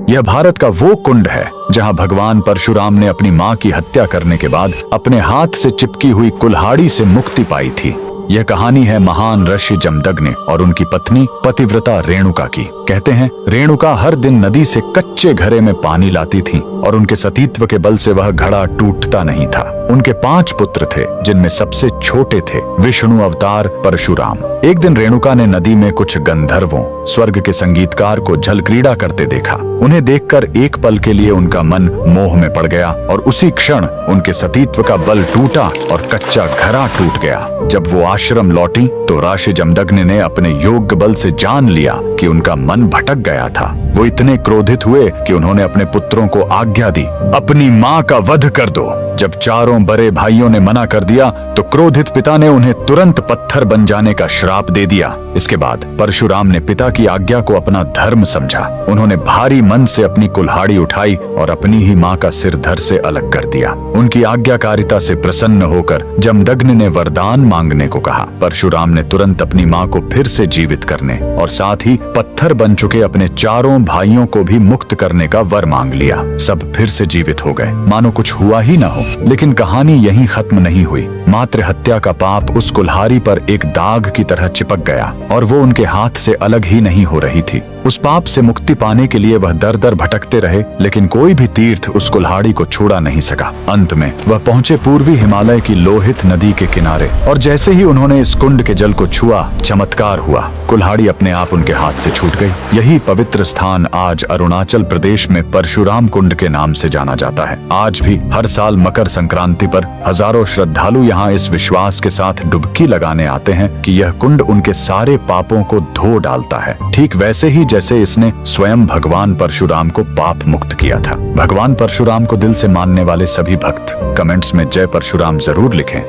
यह भारत का वो कुंड है जहां भगवान परशुराम ने अपनी मां की हत्या करने के बाद अपने हाथ से चिपकी हुई कुल्हाड़ी से मुक्ति पाई थी। यह कहानी है महान ऋषि जमदग्नि और उनकी पत्नी पतिव्रता रेणुका की। कहते हैं रेणुका हर दिन नदी से कच्चे घड़े में पानी लाती थी और उनके सतीत्व के बल से वह घड़ा टूटता नहीं था। उनके 5 पुत्र थे जिनमें सबसे छोटे थे विष्णु अवतार परशुराम। एक दिन रेणुका ने नदी में कुछ गंधर्वों स्वर्ग के संगीतकार को जल क्रीड़ा करते देखा। उन्हें देखकर एक पल के लिए उनका मन मोह में पड़ गया और उसी क्षण उनके सतीत्व का बल टूटा और कच्चा घड़ा टूट गया। जब वो आश्रम लौटी तो ऋषि जमदग्नि ने अपने योग्य बल से जान लिया कि उनका मन भटक गया था। वो इतने क्रोधित हुए कि उन्होंने अपने पुत्रों को आज्ञा दी, अपनी मां का वध कर दो। जब चारों बड़े भाइयों ने मना कर दिया तो क्रोधित पिता ने उन्हें तुरंत पत्थर बन जाने का श्राप दे दिया। इसके बाद परशुराम ने पिता की आज्ञा को अपना धर्म समझा। उन्होंने भारी मन से अपनी कुल्हाड़ी उठाई और अपनी ही मां का सिर धड़ से अलग कर दिया। उनकी आज्ञाकारिता से प्रसन्न होकर जमदग्नि ने वरदान मांगने को कहा। परशुराम ने तुरंत अपनी मां को फिर से जीवित करने और साथ ही पत्थर बन चुके अपने चारों भाइयों को भी मुक्त करने का वर मांग लिया। सब फिर से जीवित हो गए, मानो कुछ हुआ ही न हो। लेकिन कहानी यहीं खत्म नहीं हुई। मातृ हत्या का पाप उस कुल्हाड़ी पर एक दाग की तरह चिपक गया और वो उनके हाथ से अलग ही नहीं हो रही थी। उस पाप से मुक्ति पाने के लिए वह दर दर भटकते रहे, लेकिन कोई भी तीर्थ उस कुल्हाड़ी को छुड़ा नहीं सका। अंत में वह पहुंचे पूर्वी हिमालय की लोहित नदी के किनारे और जैसे ही उन्होंने इस कुंड के जल को छुआ, चमत्कार हुआ। कुल्हाड़ी अपने आप उनके हाथ से छूट गई। यही पवित्र स्थान आज अरुणाचल प्रदेश में परशुराम कुंड के नाम से जाना जाता है। आज भी हर साल मकर संक्रांति पर हजारों श्रद्धालु यहाँ इस विश्वास के साथ डुबकी लगाने आते हैं कि यह कुंड उनके सारे पापों को धो डालता है, ठीक वैसे ही जैसे इसने स्वयं भगवान परशुराम को पाप मुक्त किया था। भगवान परशुराम को दिल से मानने वाले सभी भक्त कमेंट्स में जय परशुराम जरूर लिखें।